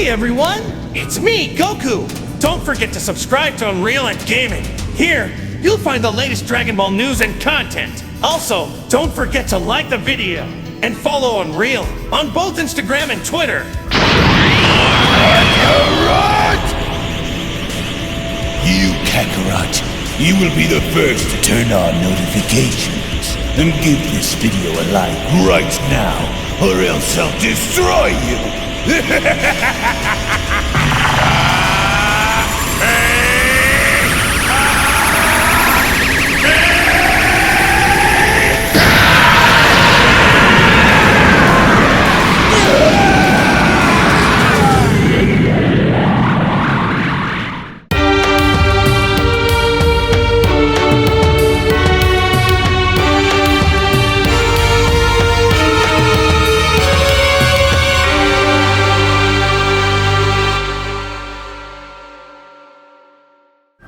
Hey everyone, it's me, Goku! Don't forget to subscribe to UnrealEntGaming. Here, you'll find the latest Dragon Ball news and content. Also, don't forget to like the video and follow Unreal on both Instagram and Twitter. Kakarot! You, Kakarot, you will be the first to turn on notifications. And give this video a like right now, or else I'll destroy you!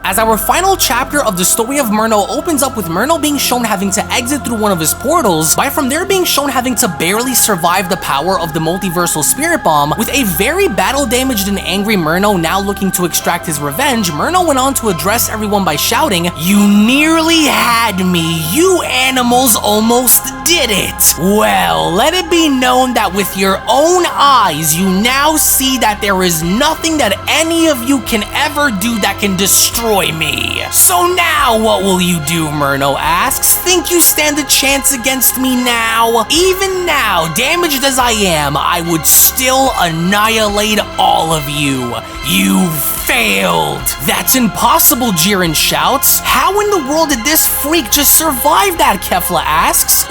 As our final chapter of the story of Myrno opens up with Myrno being shown having to exit through one of his portals, by from there being shown having to barely survive the power of the multiversal spirit bomb, with a very battle-damaged and angry Myrno now looking to extract his revenge. Myrno went on to address everyone by shouting, "You nearly had me, you animals almost did it! Well, let it be known that with your own eyes, you now see that there is nothing that any of you can ever do that can destroy me. So now what will you do?" Myrno asks. "Think you stand a chance against me now? Even now, damaged as I am, I would still annihilate all of you. You failed." "That's impossible," Jiren shouts. "How in the world did this freak just survive that?" Kefla asks.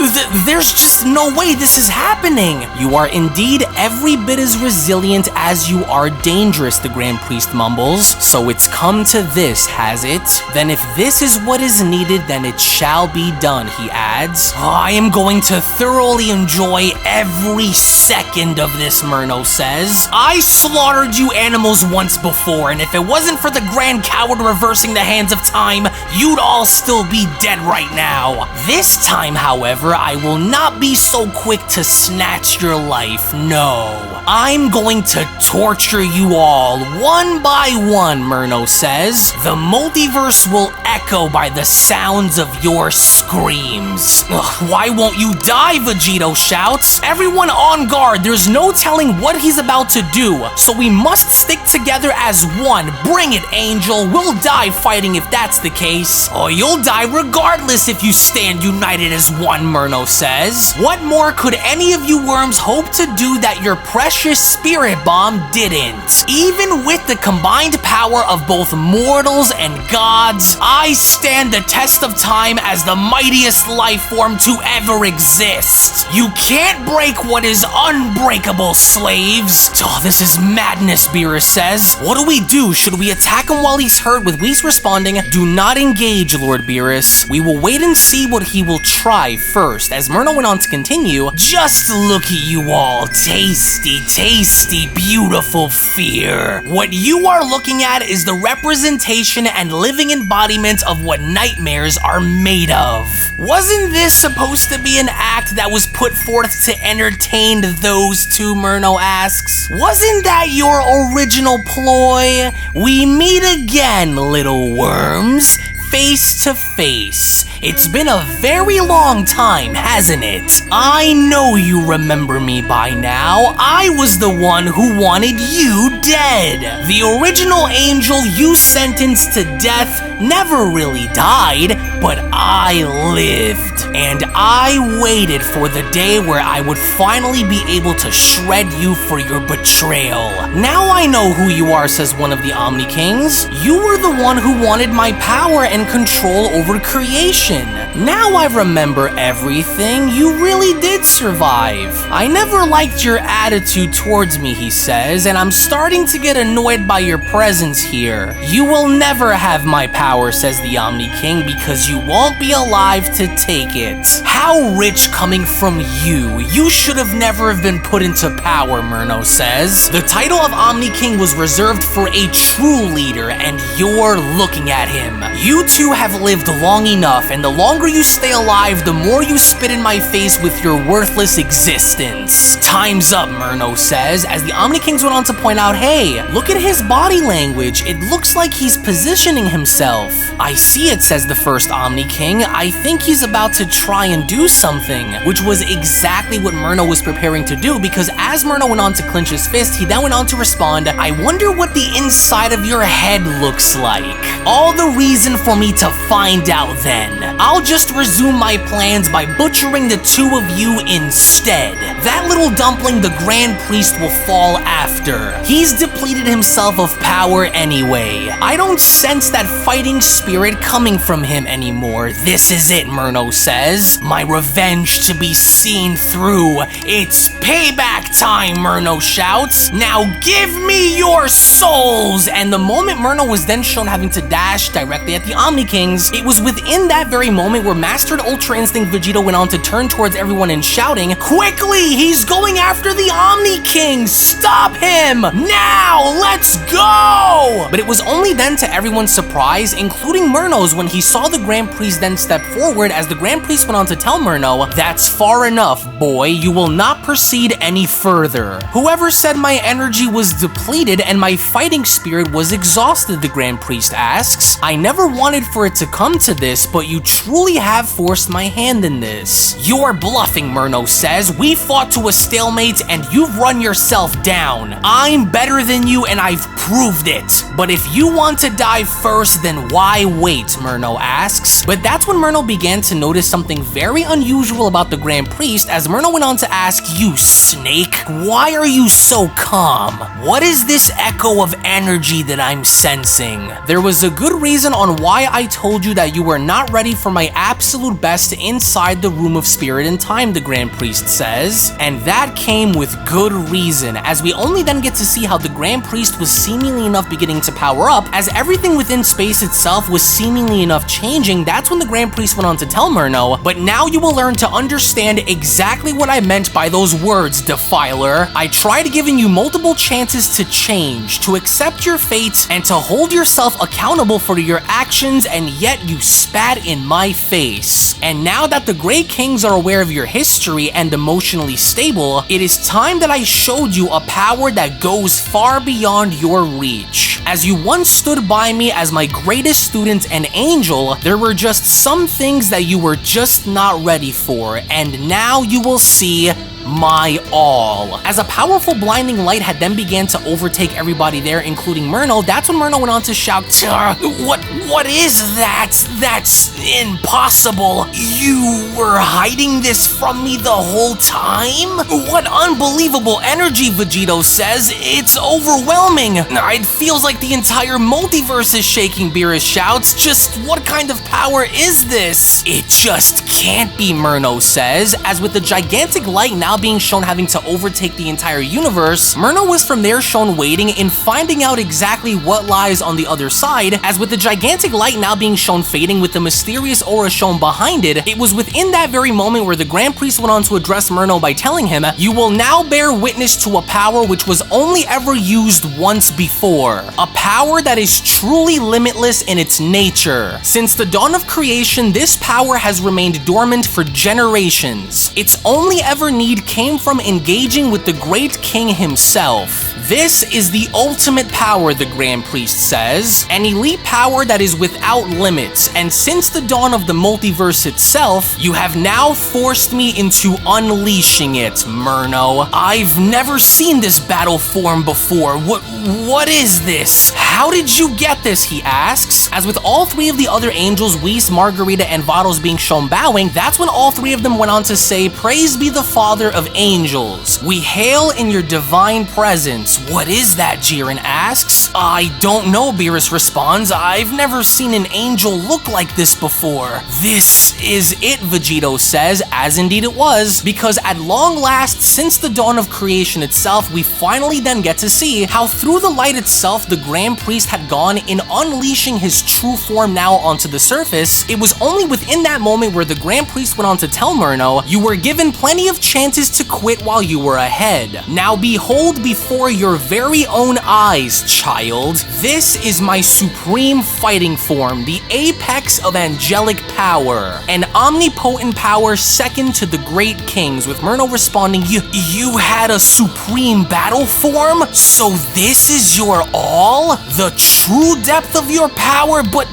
There's just no way this is happening." "You are indeed every bit as resilient as you are dangerous," the Grand Priest mumbles. "So it's come to this, has it? Then if this is what is needed, then it shall be done," he adds. "I am going to thoroughly enjoy every second of this," Myrno says. "I slaughtered you animals once before, and if it wasn't for the Grand Coward reversing the hands of time, you'd all still be dead right now. This time, however, I will not be so quick to snatch your life, no. I'm going to torture you all, one by one," Myrno says. "The multiverse will echo by the sounds of your screams." "Why won't you die?" Vegito shouts. "Everyone on guard, there's no telling what he's about to do, so we must stick together as one. Bring it, Angel, we'll die fighting if that's the case." "Oh, you'll die regardless if you stand united as one," Myrno says. "What more could any of you worms hope to do that your precious spirit bomb didn't? Even with the combined power of both mortals and gods, I stand the test of time as the mightiest life form to ever exist. You can't break what is unbreakable, slaves." "Oh, this is madness," Beerus says. "What do we do? Should we attack him while he's hurt?" With Whis responding, "Do not engage, Lord Beerus. We will wait and see what he will try first." As Myrno went on to continue, "Just look at you all. Tasty, tasty, beautiful fear. What you are looking at is the representation and living embodiment of what nightmares are made of. Wasn't this supposed to be an act that was put forth to entertain those two?" Myrno asks. "Wasn't that your original ploy? We meet again, little worms. Face to face. It's been a very long time, hasn't it? I know you remember me by now. I was the one who wanted you dead. The original angel you sentenced to death never really died, but I lived. And I waited for the day where I would finally be able to shred you for your betrayal. Now I know who you are," says one of the Omni Kings. "You were the one who wanted my power and control over creation. Now I remember everything. You really did survive. I never liked your attitude towards me," he says, "and I'm starting to get annoyed by your presence here. You will never have my power," says the Omni King, "because you won't be alive to take it." "How rich coming from you. You should have never been put into power," Myrno says. "The title of Omni King was reserved for a true leader, and you're looking at him. You two have lived long enough, and the longer you stay alive, the more you spit in my face with your worthless existence. Time's up, Myrno says, as the Omni Kings went on to point out, hey, look at his body language. It looks like he's positioning himself. I see it, says the first Omni King. I think he's about to try and do something, which was exactly what Myrno was preparing to do, because as Myrno went on to clench his fist, he then went on to respond, I wonder what the inside of your head looks like. All the reason for me to find out then. I'll just resume my plans by butchering the two of you instead. That little dumpling the Grand Priest will fall after. He's depleted himself of power anyway. I don't sense that fighting spirit coming from him anymore. This is it, Myrno says. My revenge to be seen through. It's payback time, Myrno shouts. Now give me your souls! And the moment Myrno was then shown having to dash directly at the Omni Kings, it was within that very moment where Mastered Ultra Instinct Vegito went on to turn towards everyone and shouting, quickly, he's going after the Omni Kings! Stop him! Now, let's go! But it was only then, to everyone's surprise, including Myrno's, when he saw the Grand Priest then step forward, as the Grand Priest went on to tell Myrno, that's far enough, boy, you will not proceed any further. Whoever said my energy was depleted and my fighting spirit was exhausted, the Grand Priest asks. I never wanted for it to come to this, but you truly have forced my hand in this. You're bluffing, Myrno says. We fought to a stalemate and you've run yourself down. I'm better than you and I've proved it. But if you want to die first, then why wait, Myrno asks. But that's when Myrno began to notice something very unusual about the Grand Priest, as Myrno went on to ask, you snake, why are you so calm? What is this echo of energy that I'm sensing? There was a good reason on why I told you that you were not ready for my absolute best inside the Room of Spirit and Time, the Grand Priest says. And that came with good reason, as we only then get to see how the Grand Priest was seemingly enough beginning to power up, as everything within space itself was seemingly enough changing. That's when the Grand Priest went on to tell Myrno, but now you will learn to understand exactly what I meant by those words, Defiler. I tried giving you multiple chances to change, to accept your fate, and to hold yourself accountable for your actions, and yet you spat in my face. And now that the Great Kings are aware of your history and emotionally stable, it is time that I showed you a power that goes far beyond your reach. As you once stood by me as my greatest student and angel, there were just some things that you were just not ready for, and now you will see my all. As a powerful blinding light had then began to overtake everybody there, including Myrno, that's when Myrno went on to shout, what is that? That's impossible. You were hiding this from me the whole time? What unbelievable energy, Vegito says. It's overwhelming. It feels like the entire multiverse is shaking, Beerus shouts. Just what kind of power is this? It just can't be, Myrno says, as with the gigantic light now being shown having to overtake the entire universe, Myrno was from there shown waiting in finding out exactly what lies on the other side, as with the gigantic light now being shown fading with the mysterious aura shown behind it. It was within that very moment where the Grand Priest went on to address Myrno by telling him, you will now bear witness to a power which was only ever used once before. A power that is truly limitless in its nature. Since the dawn of creation, this power has remained dormant for generations. Its only ever need came from engaging with the Great King himself. This is the ultimate power, the Grand Priest says, an elite power that is without limits, and since the dawn of the multiverse itself, you have now forced me into unleashing it, Myrno. I've never seen this battle form before. What is this? How did you get this, he asks. As with all three of the other angels, Whis, Margarita, and Vados being shown bowing, that's when all three of them went on to say, praise be the Father of angels. We hail in your divine presence. What is that, Jiren asks. I don't know, Beerus responds. I've never seen an angel look like this before. This is it, Vegito says, as indeed it was, because at long last, since the dawn of creation itself, we finally then get to see how through the light itself, the Grand Priest had gone in unleashing his true form now onto the surface. It was only within that moment where the Grand Priest went on to tell Myrno, you were given plenty of chances chooses to quit while you were ahead. Now behold before your very own eyes, child. This is my supreme fighting form, the apex of angelic power, an omnipotent power second to the great kings, with Myrno responding, You had a supreme battle form? So this is your all? The true depth of your power? But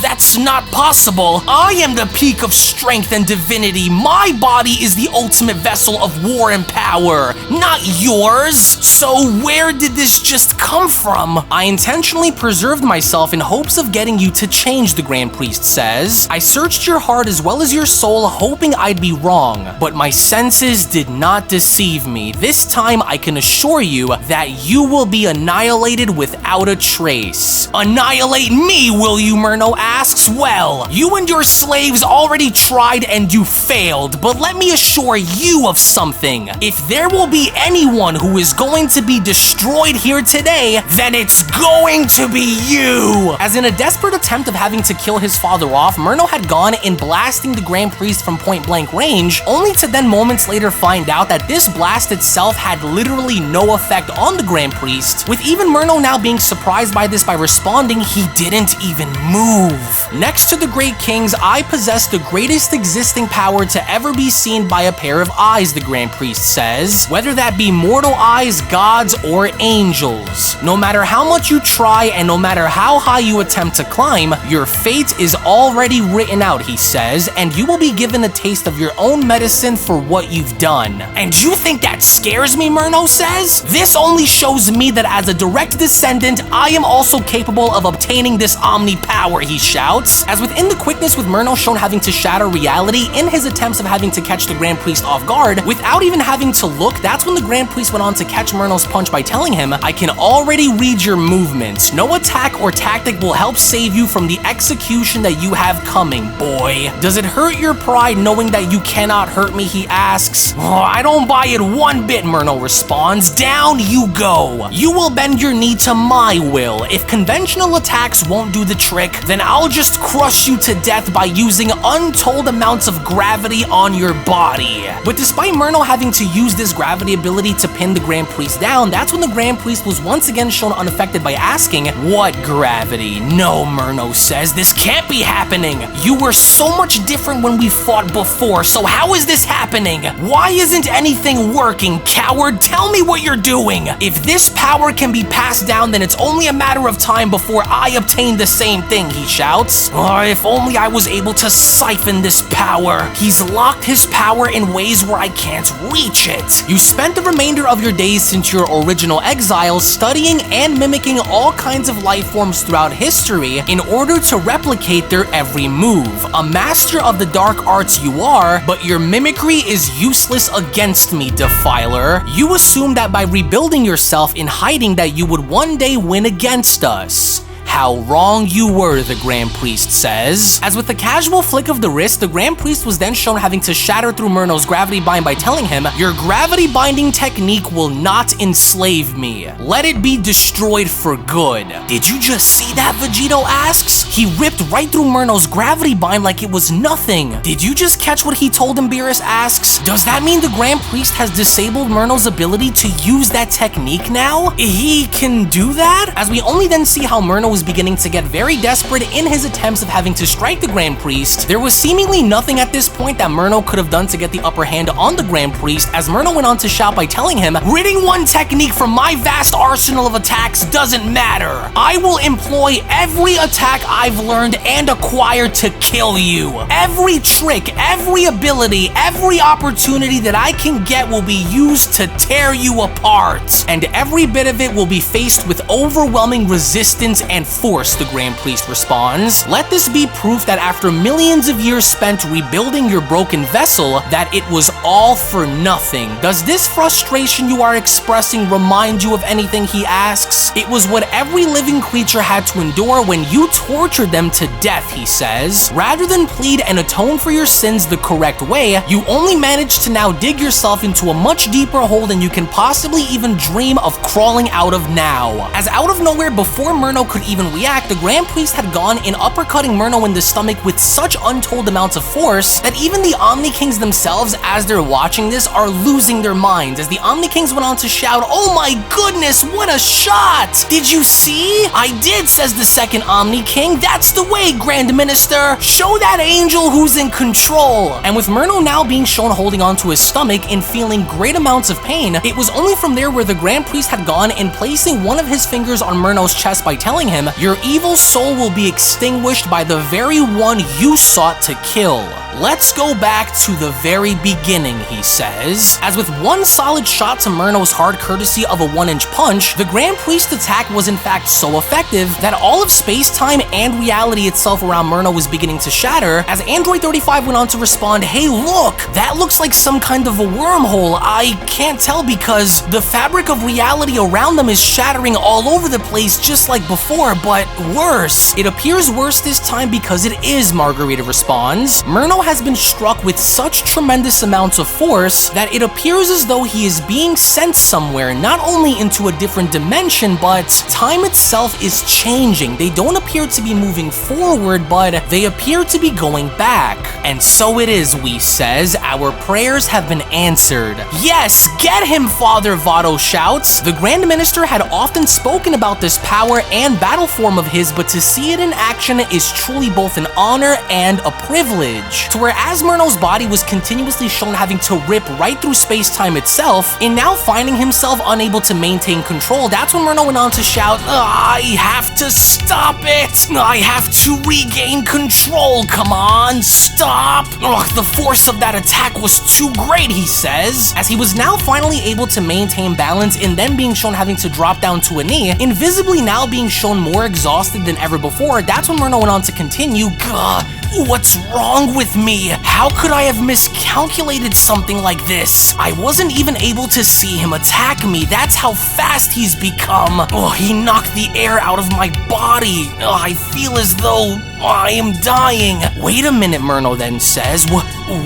that's not possible. I am the peak of strength and divinity. My body is the ultimate vessel of war and power, not yours. So where did this just come from? I intentionally preserved myself in hopes of getting you to change, the Grand Priest says. I searched your heart as well as your soul, hoping I'd be wrong, but my senses did not deceive me. This time I can assure you that you will be annihilated without a trace. Annihilate me, will you? Myrno asks. Well, you and your slaves already tried and you failed, but let me assure you of something. If there will be anyone who is going to be destroyed here today, then it's going to be you! As in a desperate attempt of having to kill his father off, Myrno had gone in blasting the Grand Priest from point blank range, only to then moments later find out that this blast itself had literally no effect on the Grand Priest, with even Myrno now being surprised by this by responding he didn't even move. Next to the Great Kings, I possess the greatest existing power to ever be seen by a pair of eyes, the Grand Priest says, whether that be mortal eyes, gods, or angels. No matter how much you try and no matter how high you attempt to climb, your fate is already written out, he says, and you will be given a taste of your own medicine for what you've done. And you think that scares me, Myrno says? This only shows me that as a direct descendant, I am also capable of obtaining this Omni power, he shouts, as within the quickness with Myrno shown having to shatter reality in his attempts of having to catch the Grand Priest off guard, without even having to look, that's when the Grand Priest went on to catch Myrno's punch by telling him, I can already read your movements. No attack or tactic will help save you from the execution that you have coming, boy. Does it hurt your pride knowing that you cannot hurt me, he asks. Oh, I don't buy it one bit, Myrno responds. Down you go. You will bend your knee to my will. If conventional attacks won't do the trick, then I'll just crush you to death by using untold amounts of gravity on your body. But despite Myrno having to use this gravity ability to pin the Grand Priest down, that's when the Grand Priest was once again shown unaffected by asking, what gravity? No, Myrno says, this can't be happening. You were so much different when we fought before, so how is this happening? Why isn't anything working, coward? Tell me what you're doing. If this power can be passed down, then it's only a matter of time before I obtain the same thing, he shouts. Oh, if only I was able to siphon this power. He's locked his power in ways where I can't reach it. You spent the remainder of your days since your original exile studying and mimicking all kinds of life forms throughout history in order to replicate their every move. A master of the dark arts you are, but your mimicry is useless against me, Defiler. You assumed that by rebuilding yourself in hiding that you would one day win against us. How wrong you were, the Grand Priest says. As with a casual flick of the wrist, the Grand Priest was then shown having to shatter through Myrno's gravity bind by telling him, your gravity binding technique will not enslave me. Let it be destroyed for good. Did you just see that, Vegito asks? He ripped right through Myrno's gravity bind like it was nothing. Did you just catch what he told him, Beerus asks? Does that mean the Grand Priest has disabled Myrno's ability to use that technique now? He can do that? As we only then see how Myrno was beginning to get very desperate in his attempts of having to strike the Grand Priest, there was seemingly nothing at this point that Myrno could have done to get the upper hand on the Grand Priest, as Myrno went on to shout by telling him, ridding one technique from my vast arsenal of attacks doesn't matter. I will employ every attack I've learned and acquired to kill you. Every trick, every ability, every opportunity that I can get will be used to tear you apart, and every bit of it will be faced with overwhelming resistance and force, the Grand Priest responds. Let this be proof that after millions of years spent rebuilding your broken vessel, that it was all for nothing. Does this frustration you are expressing remind you of anything, he asks? It was what every living creature had to endure when you tortured them to death, he says. Rather than plead and atone for your sins the correct way, you only managed to now dig yourself into a much deeper hole than you can possibly even dream of crawling out of now. As out of nowhere, before Myrno could even even react, the Grand Priest had gone in uppercutting Myrno in the stomach with such untold amounts of force that even the Omni Kings themselves, as they're watching this, are losing their minds as the Omni Kings went on to shout, "Oh my goodness, what a shot! Did you see?" "I did," says the second Omni King. "That's the way, Grand Minister. Show that angel who's in control." And with Myrno now being shown holding onto his stomach and feeling great amounts of pain, it was only from there where the Grand Priest had gone and placing one of his fingers on Myrno's chest by telling him, "Your evil soul will be extinguished by the very one you sought to kill." "Let's go back to the very beginning," he says, as with one solid shot to Myrno's heart courtesy of a 1-inch punch, the Grand Priest's attack was in fact so effective that all of space-time and reality itself around Myrno was beginning to shatter, as Android 35 went on to respond, "Hey look, that looks like some kind of a wormhole. I can't tell because the fabric of reality around them is shattering all over the place just like before, but worse. It appears worse this time because it is," Margarita responds. Myrno has been struck with such tremendous amounts of force that it appears as though he is being sent somewhere, not only into a different dimension, but time itself is changing. They don't appear to be moving forward, but they appear to be going back. "And so it is," Whis says. "Our prayers have been answered." "Yes, get him, Father," Vado shouts. The Grand Minister had often spoken about this power and battle form of his, but to see it in action is truly both an honor and a privilege. To where as Myrno's body was continuously shown having to rip right through space-time itself, and now finding himself unable to maintain control, that's when Myrno went on to shout, "I have to stop it! I have to regain control! Come on, stop!" The force of that attack was too great, he says, as he was now finally able to maintain balance and then being shown having to drop down to a knee, invisibly now being shown more exhausted than ever before. That's when Myrno went on to continue, "Gah, what's wrong with me? How could I have miscalculated something like this? I wasn't even able to see him attack me. That's how fast he's become. He knocked the air out of my body. I feel as though I am dying." "Wait a minute," Myrno then says.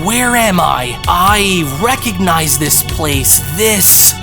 Where am I? I recognize this place. This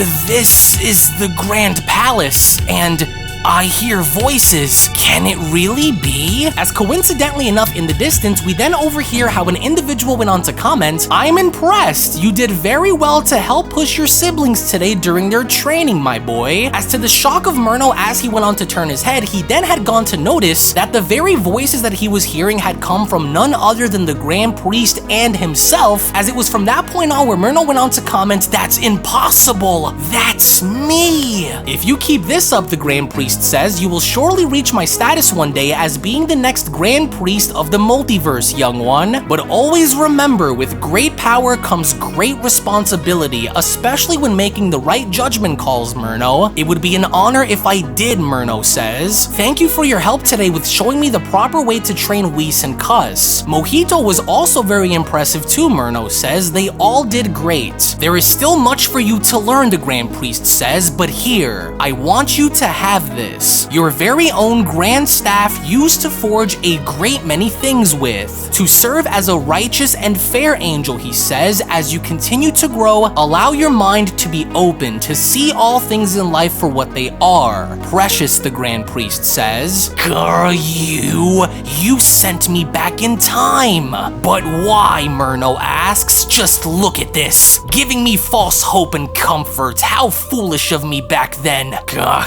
is the Grand Palace, and I hear voices. Can it really be?" As coincidentally enough in the distance, we then overhear how an individual went on to comment, "I'm impressed. You did very well to help push your siblings today during their training, my boy." As to the shock of Myrno as he went on to turn his head, he then had gone to notice that the very voices that he was hearing had come from none other than the Grand Priest and himself, as it was from that point on where Myrno went on to comment, "That's impossible. That's me." "If you keep this up," the Grand Priest says, "you will surely reach my status one day as being the next Grand Priest of the Multiverse, young one. But always remember, with great power comes great responsibility, especially when making the right judgment calls, Myrno. It would be an honor if I did," Myrno says. "Thank you for your help today with showing me the proper way to train Whis and Cuss. Mojito was also very impressive too," Myrno says. "They all did great. There is still much for you to learn," the Grand Priest says, "but here, I want you to have this. Your very own Grand Staff used to forge a great many things with. To serve as a righteous and fair angel," he says, "as you continue to grow, allow your mind to be open to see all things in life for what they are. Precious," the Grand Priest says. "Girl, you sent me back in time." "But why?" Myrno asks. "Just look at this. Giving me false hope and comfort. How foolish of me back then.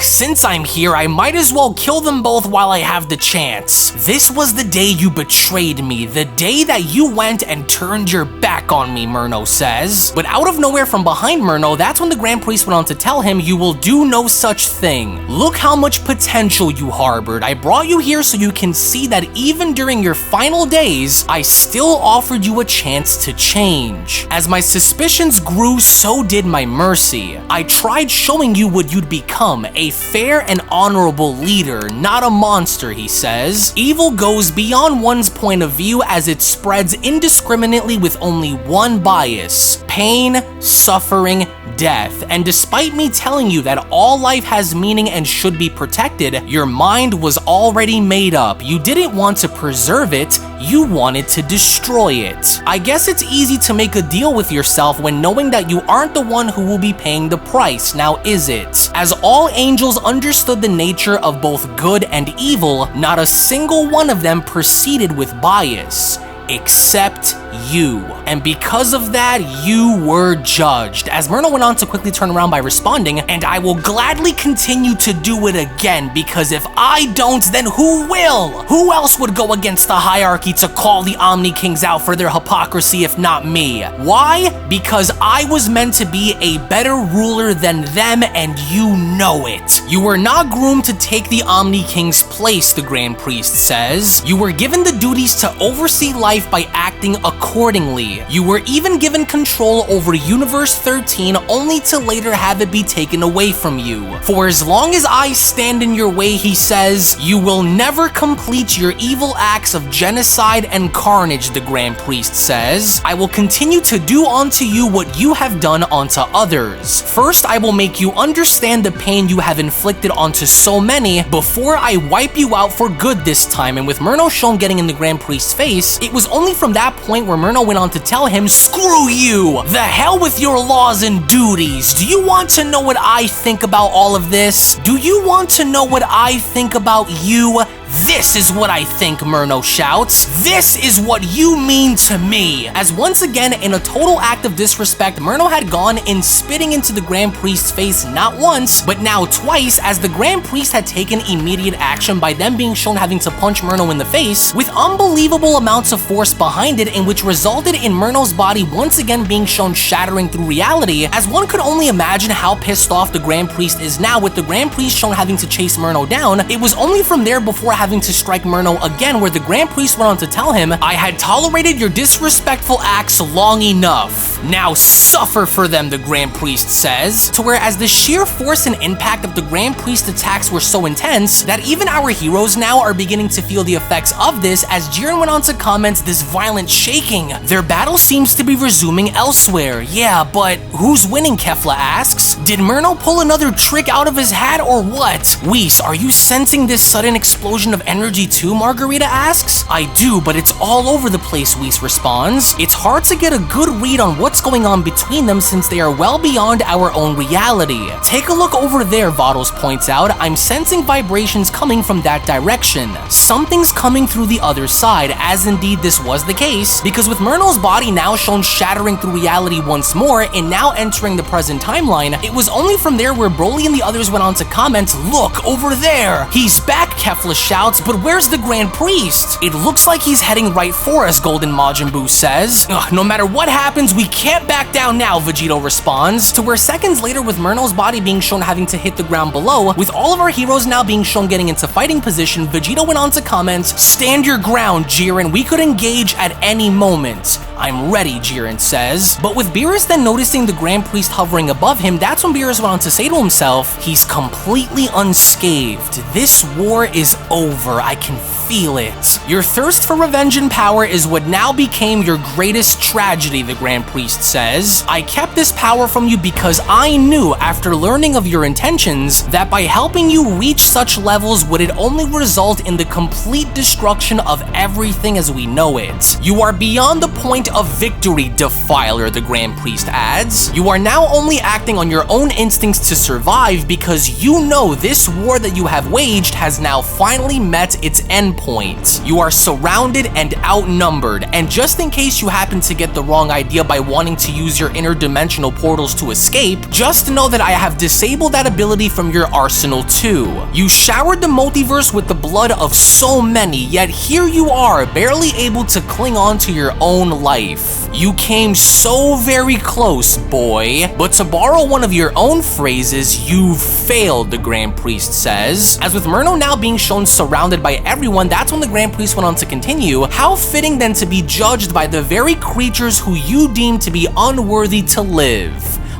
Since I'm here, I might as well kill them both while I have the chance. This was the day you betrayed me, the day that you went and turned your back on me," Myrno says. But out of nowhere from behind Myrno, that's when the Grand Priest went on to tell him, "You will do no such thing. Look how much potential you harbored. I brought you here so you can see that even during your final days, I still offered you a chance to change. As my suspicions grew, so did my mercy. I tried showing you what you'd become, a fair and honorable leader, not a monster," he says. "Evil goes beyond one's point of view as it spreads indiscriminately with only one bias: pain, suffering, death, and despite me telling you that all life has meaning and should be protected, your mind was already made up. You didn't want to preserve it, you wanted to destroy it. I guess it's easy to make a deal with yourself when knowing that you aren't the one who will be paying the price, now is it? As all angels understood the nature of both good and evil, not a single one of them proceeded with bias. Except you. And because of that, you were judged. As Myrno went on to quickly turn around by responding, and I will gladly continue to do it again, because if I don't, then who will? Who else would go against the hierarchy to call the Omni Kings out for their hypocrisy if not me? Why? Because I was meant to be a better ruler than them, and you know it. You were not groomed to take the Omni King's place, the Grand Priest says. You were given the duties to oversee life by acting accordingly. You were even given control over Universe 13 only to later have it be taken away from you. For as long as I stand in your way, he says, you will never complete your evil acts of genocide and carnage, the Grand Priest says. I will continue to do unto you what you have done unto others. First, I will make you understand the pain you have inflicted onto so many before I wipe you out for good this time. And with Myrno shown getting in the Grand Priest's face, it was only from that point where Myrno went on to tell him, screw you! The hell with your laws and duties! Do you want to know what I think about all of this? Do you want to know what I think about you? This is what I think, Myrno shouts. This is what you mean to me. As once again, in a total act of disrespect, Myrno had gone in spitting into the Grand Priest's face not once, but now twice, as the Grand Priest had taken immediate action by them being shown having to punch Myrno in the face with unbelievable amounts of force behind it, in which resulted in Myrno's body once again being shown shattering through reality, as one could only imagine how pissed off the Grand Priest is now with the Grand Priest shown having to chase Myrno down. It was only from there before having to strike Myrno again, where the Grand Priest went on to tell him, I had tolerated your disrespectful acts long enough. Now suffer for them, the Grand Priest says. To where as the sheer force and impact of the Grand Priest attacks were so intense that even our heroes now are beginning to feel the effects of this, as Jiren went on to comment this violent shaking. Their battle seems to be resuming elsewhere. Yeah, but who's winning, Kefla asks. Did Myrno pull another trick out of his hat or what? Whis, are you sensing this sudden explosion of energy too, Margarita asks. I do, but it's all over the place, Whis responds. It's hard to get a good read on what's going on between them since they are well beyond our own reality. Take a look over there, Vados points out. I'm sensing vibrations coming from that direction. Something's coming through the other side, as indeed this was the case, because with Myrno's body now shown shattering through reality once more and now entering the present timeline, it was only from there where Broly and the others went on to comment, look, over there! He's back, Kefla shouts, but where's the Grand Priest? It looks like he's heading right for us, Golden Majin Buu says. No matter what happens, we can't back down now, Vegito responds. To where seconds later, with Myrno's body being shown having to hit the ground below, with all of our heroes now being shown getting into fighting position, Vegito went on to comment, stand your ground, Jiren, we could engage at any moment. I'm ready, Jiren says. But with Beerus then noticing the Grand Priest hovering above him, that's when Beerus went on to say to himself, he's completely unscathed. This war is over. I can feel it. Your thirst for revenge and power is what now became your greatest tragedy, the Grand Priest says. I kept this power from you because I knew, after learning of your intentions, that by helping you reach such levels would it only result in the complete destruction of everything as we know it. You are beyond the point of victory, Defiler, the Grand Priest adds. You are now only acting on your own instincts to survive because you know this war that you have waged has now finally met its endpoint. You are surrounded and outnumbered, and just in case you happen to get the wrong idea by wanting to use your interdimensional portals to escape, just know that I have disabled that ability from your arsenal too. You showered the multiverse with the blood of so many, yet here you are, barely able to cling on to your own life. You came so very close, boy. But to borrow one of your own phrases, you failed, the Grand Priest says. As with Myrno now being shown surrounded by everyone, that's when the Grand Priest went on to continue, how fitting then to be judged by the very creatures who you deem to be unworthy to live.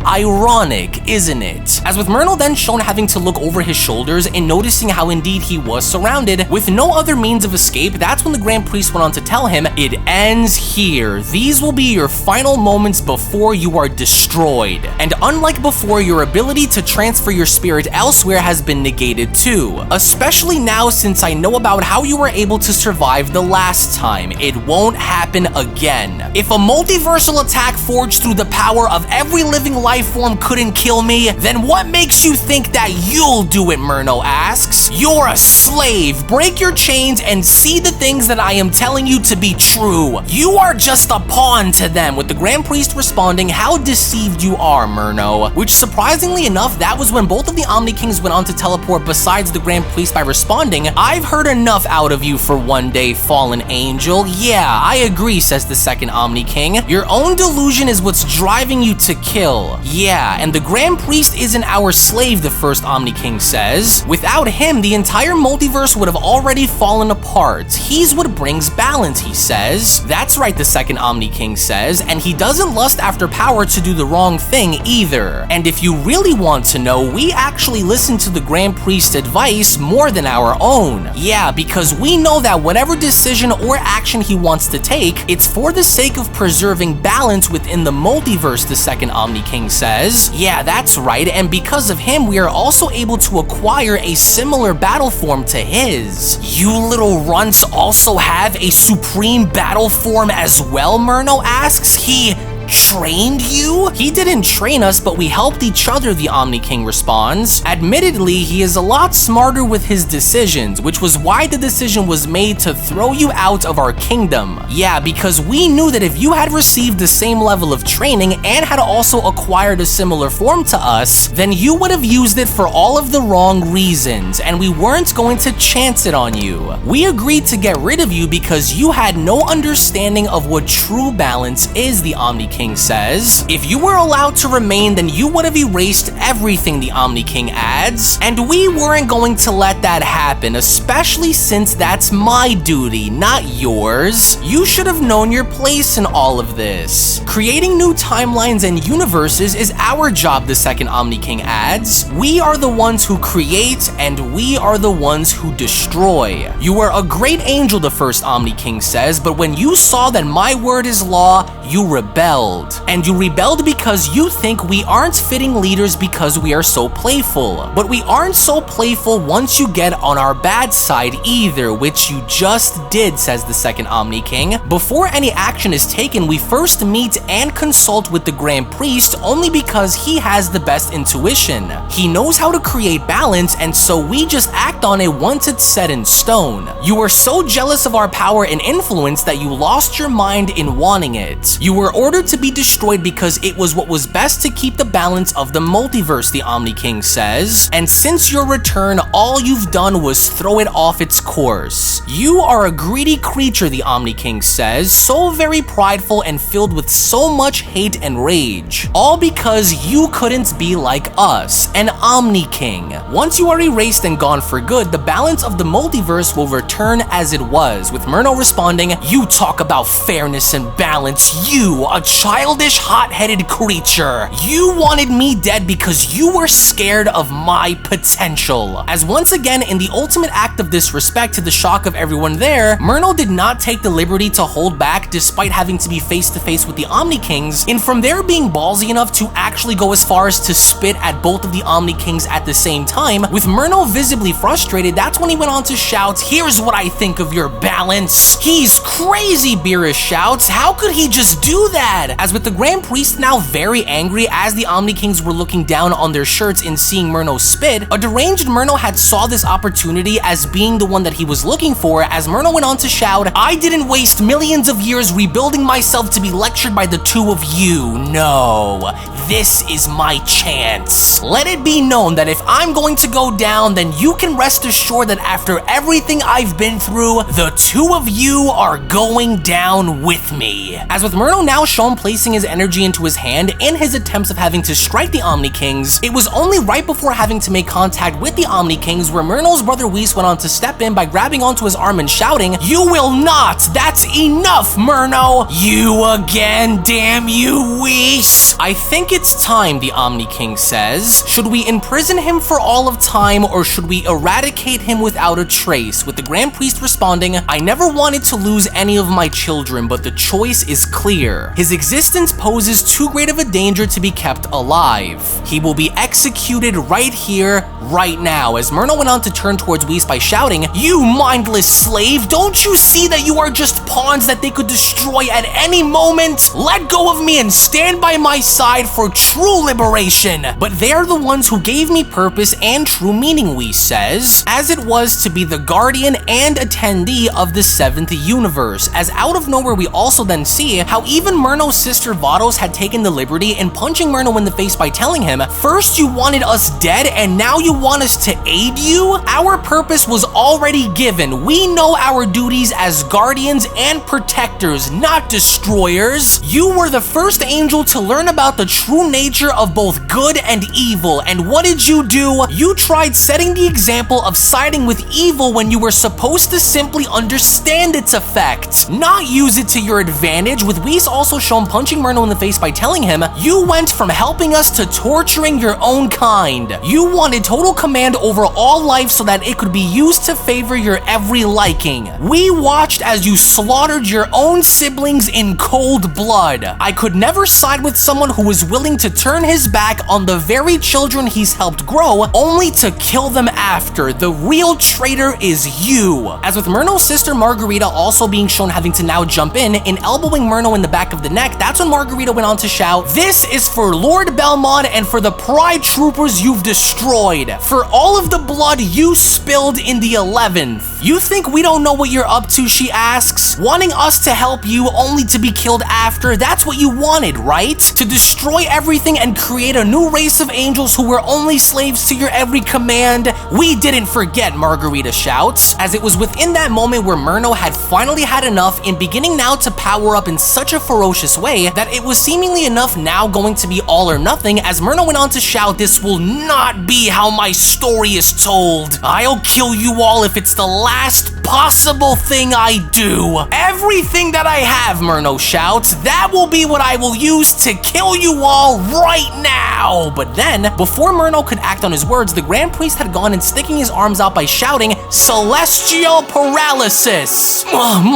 Ironic, isn't it? As with Myrno then shown having to look over his shoulders and noticing how indeed he was surrounded with no other means of escape, that's when the Grand Priest went on to tell him, it ends here. These will be your final moments before you are destroyed. And unlike before, your ability to transfer your spirit elsewhere has been negated too. Especially now since I know about how you were able to survive the last time. It won't happen again. If a multiversal attack forged through the power of every living life form couldn't kill me, then what makes you think that you'll do it, Myrno asks. You're a slave. Break your chains and see the things that I am telling you to be true. You are just a pawn to them, with the Grand Priest responding, how deceived you are, Myrno. Which surprisingly enough, that was when both of the Omni Kings went on to teleport besides the Grand Priest by responding, I've heard enough out of you for one day, fallen angel. Yeah, I agree, says the second Omni King. Your own delusion is what's driving you to kill. Yeah, and the Grand Priest isn't our slave, the first Omni King says. Without him, the entire multiverse would have already fallen apart. He's what brings balance, he says. That's right, the second Omni King says, and he doesn't lust after power to do the wrong thing either. And if you really want to know, we actually listen to the Grand Priest's advice more than our own. Yeah, because we know that whatever decision or action he wants to take, it's for the sake of preserving balance within the multiverse, the second Omni King says. Yeah, that's right, and because of him, we are also able to acquire a similar battle form to his. You little runts also have a supreme battle form as well, Myrno asks. He trained you? He didn't train us, but we helped each other, the Omni King responds. Admittedly, he is a lot smarter with his decisions, which was why the decision was made to throw you out of our kingdom. Yeah, because we knew that if you had received the same level of training and had also acquired a similar form to us, then you would have used it for all of the wrong reasons, and we weren't going to chance it on you. We agreed to get rid of you because you had no understanding of what true balance is, the Omni King says. If you were allowed to remain, then you would have erased everything, the Omni King adds. And we weren't going to let that happen, especially since that's my duty, not yours. You should have known your place in all of this. Creating new timelines and universes is our job, the second Omni King adds. We are the ones who create, and we are the ones who destroy. You were a great angel, the first Omni King says, but when you saw that my word is law, you rebelled. And you rebelled because you think we aren't fitting leaders because we are so playful. But we aren't so playful once you get on our bad side either, which you just did, says the second Omni King. Before any action is taken, we first meet and consult with the Grand Priest only because he has the best intuition. He knows how to create balance, and so we just act on it once it's set in stone. You were so jealous of our power and influence that you lost your mind in wanting it. You were ordered to be destroyed because it was what was best to keep the balance of the multiverse, the Omni King says. And since your return, all you've done was throw it off its course. You are a greedy creature, the Omni King says, so very prideful and filled with so much hate and rage. All because you couldn't be like us, an Omni King. Once you are erased and gone for good, the balance of the multiverse will return as it was, with Myrno responding, you talk about fairness and balance, you, a childish, hot-headed creature. You wanted me dead because you were scared of my potential. As once again, in the ultimate act of disrespect to the shock of everyone there, Myrno did not take the liberty to hold back despite having to be face-to-face with the Omni Kings, and from there being ballsy enough to actually go as far as to spit at both of the Omni Kings at the same time. With Myrno visibly frustrated, that's when he went on to shout, here's what I think of your balance. He's crazy, Beerus shouts. How could he just do that? As with the Grand Priest now very angry as the Omni Kings were looking down on their shirts and seeing Myrno spit, a deranged Myrno had saw this opportunity as being the one that he was looking for, as Myrno went on to shout, I didn't waste millions of years rebuilding myself to be lectured by the two of you. No, this is my chance. Let it be known that if I'm going to go down, then you can rest assured that after everything I've been through, the two of you are going down with me. As with Myrno now shown placing his energy into his hand in his attempts of having to strike the Omni Kings, it was only right before having to make contact with the Omni Kings where Myrno's brother Whis went on to step in by grabbing onto his arm and shouting, "You will not! That's enough, Myrno! You again, damn you, Whis!" "I think it's time," the Omni King says. "Should we imprison him for all of time, or should we eradicate him without a trace?" With the Grand Priest responding, "I never wanted to lose any of my children, but the choice is clear. His existence poses too great of a danger to be kept alive. He will be executed right here, right now." As Myrno went on to turn towards Whis by shouting, "You mindless slave, don't you see that you are just pawns that they could destroy at any moment? Let go of me and stand by my side for true liberation." "But they are the ones who gave me purpose and true meaning," Whis says, as it was to be the guardian and attendee of the 7th universe. As out of nowhere we also then see how even Myrno's sister Vegitos had taken the liberty in punching Myrno in the face by telling him, "First you wanted us dead and now you want us to aid you? Our purpose was already given. We know our duties as guardians and protectors, not destroyers. You were the first angel to learn about the true nature of both good and evil, and what did you do? You tried setting the example of siding with evil when you were supposed to simply understand its effect, not use it to your advantage," with Whis also shown punching Myrno in the face by telling him, "You went from helping us to torturing your own kind. You wanted total command over all life so that it could be used to favor your every liking. We watched as you slaughtered your own siblings in cold blood. I could never side with someone who was willing to turn his back on the very children he's helped grow, only to kill them after. The real traitor is you." As with Myrno's sister Margarita also being shown having to now jump in elbowing Myrno in the back of the neck, that's when Margarita went on to shout, "This is for Lord Belmont and for the Pride Troopers you've destroyed, for all of the blood you spilled in the 11th. You think we don't know what you're up to?" she asks. "Wanting us to help you only to be killed after, that's what you wanted, right? To destroy everything and create a new race of angels who were only slaves to your every command? We didn't forget," Margarita shouts, as it was within that moment where Myrno had finally had enough and beginning now to power up in such a ferocious way that it was seemingly enough now going to be all or nothing, as Myrno went on to shout, "This will not be how my story is told. I'll kill you all if it's the last possible thing I do. Everything that I have," Myrno shouts, "that will be what I will use to kill you all right now." But then, before Myrno could act on his words, the Grand Priest had gone and sticking his arms out by shouting, "Celestial paralysis!"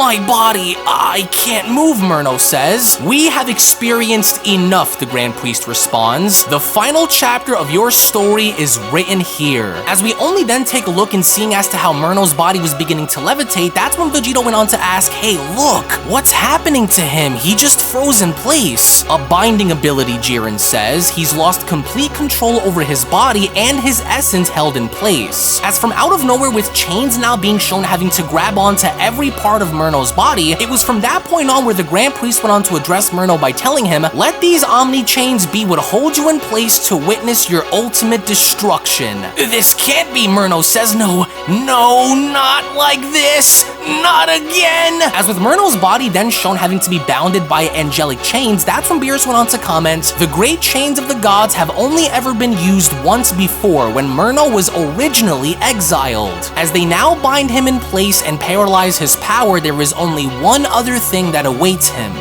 "My body, I can't move," Myrno says. "We have experienced enough," the Grand Priest responds. "The final chapter of your story is written here." As we only then take a look and seeing as to how Myrno's body was beginning to levitate, that's when Vegito went on to ask, "Hey, look, what's happening to him? He just froze in place." "A binding ability," Jiren says. "He's lost complete control over his body and his essence held in place." As from out of nowhere, with chains now being shown having to grab onto every part of Myrno's body, it was from that point on where the Grand Priest went on to address Myrno by telling him, "Let these Omni chains be what hold you in place to witness your ultimate destruction." "This can't be," Myrno says. No, not like this. Not again." As with Myrno's body then shown having to be bounded by angelic chains, that's when Beerus went on to comment, "The great chains of the gods have only ever been used once before, when Myrno was originally exiled. As they now bind him in place and paralyze his power, there is only one other thing that awaits him.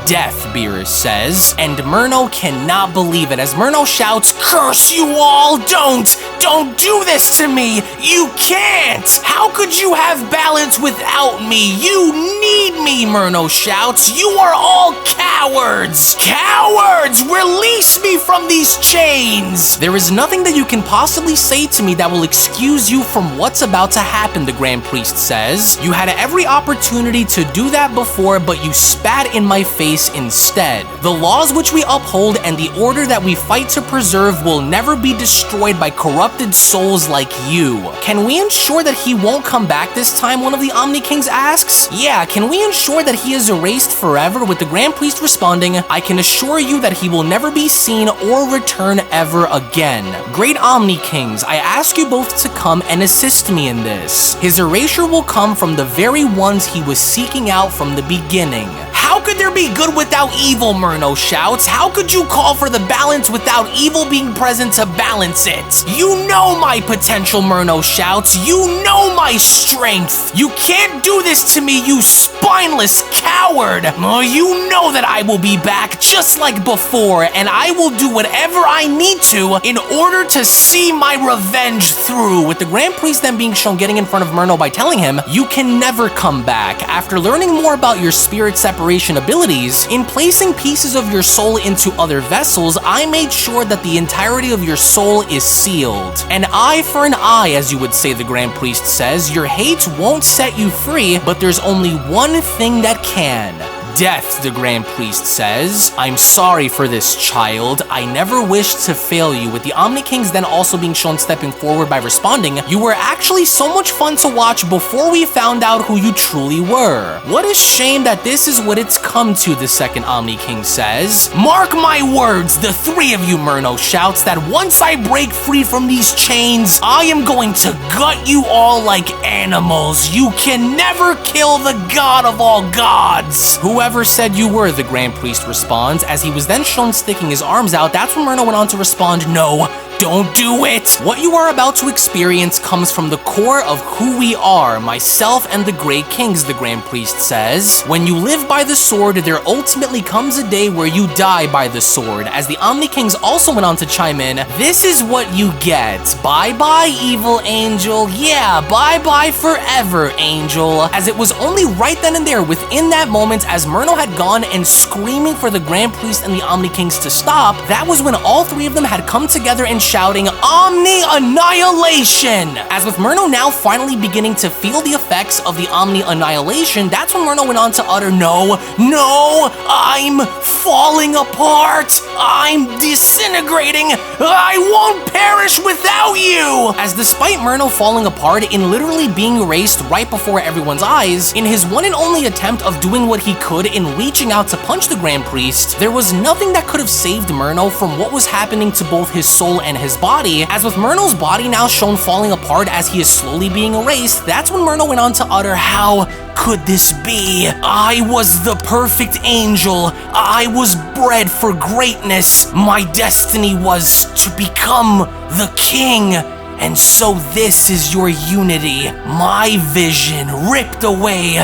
Death," Beerus says, and Myrno cannot believe it as Myrno shouts, "Curse you all! Don't do this to me! You can't! How could you have balance without me? You need me!" Myrno shouts. "You are all cowards! Cowards! Release me from these chains!" "There is nothing that you can possibly say to me that will excuse you from what's about to happen," the Grand Priest says. "You had every opportunity to do that before, but you spat in my face instead. The laws which we uphold and the order that we fight to preserve will never be destroyed by corrupted souls like you. Can we ensure that he won't come back this time?" one of the Omni Kings asks. "Yeah, can we ensure that he is erased forever?" with the Grand Priest responding, "I can assure you that he will never be seen or return ever again. Great Omni Kings, I ask you both to come and assist me in this. His erasure will come from the very ones he was seeking out from the beginning." How could there be good without evil, Myrno shouts. How could you call for the balance without evil being present to balance it? You know my potential, Myrno shouts. You know my strength. You can't do this to me, you spineless coward. You know that I will be back just like before, and I will do whatever I need to in order to see my revenge through. With the Grand Priest then being shown getting in front of Myrno by telling him, you can never come back. After learning more about your spirit separation abilities, in placing pieces of your soul into other vessels, I made sure that the entirety of your soul is sealed. An eye for an eye, as you would say, the Grand Priest says. Your hate won't set you free, but there's only one thing that can. Death, the Grand Priest says. I'm sorry for this, child. I never wished to fail you. With the Omni Kings then also being shown stepping forward by responding, you were actually so much fun to watch before we found out who you truly were. What a shame that this is what it's come to, the second Omni King says. Mark my words, the three of you, Myrno shouts, that once I break free from these chains, I am going to gut you all like animals. You can never kill the god of all gods. Whoever said you were, the Grand Priest responds. As he was then shown sticking his arms out, that's when Myrno went on to respond, no, don't do it! What you are about to experience comes from the core of who we are, myself and the Great Kings, the Grand Priest says. When you live by the sword, there ultimately comes a day where you die by the sword. As the Omni Kings also went on to chime in, this is what you get. Bye-bye, evil angel. Yeah, bye-bye forever, angel. As it was only right then and there, within that moment, as Myrno had gone and screaming for the Grand Priest and the Omni Kings to stop, that was when all three of them had come together and shouting, Omni Annihilation! As with Myrno now finally beginning to feel the effects of the Omni Annihilation, that's when Myrno went on to utter, no, I'm falling apart! I'm disintegrating! I won't perish without you! As despite Myrno falling apart in literally being erased right before everyone's eyes, in his one and only attempt of doing what he could in reaching out to punch the Grand Priest, there was nothing that could have saved Myrno from what was happening to both his soul and his body. As with Myrno's body now shown falling apart as he is slowly being erased, that's when Myrno went on to utter, how could this be? I was the perfect angel. I was bred for greatness. My destiny was to become the king. And so this is your unity. My vision ripped away.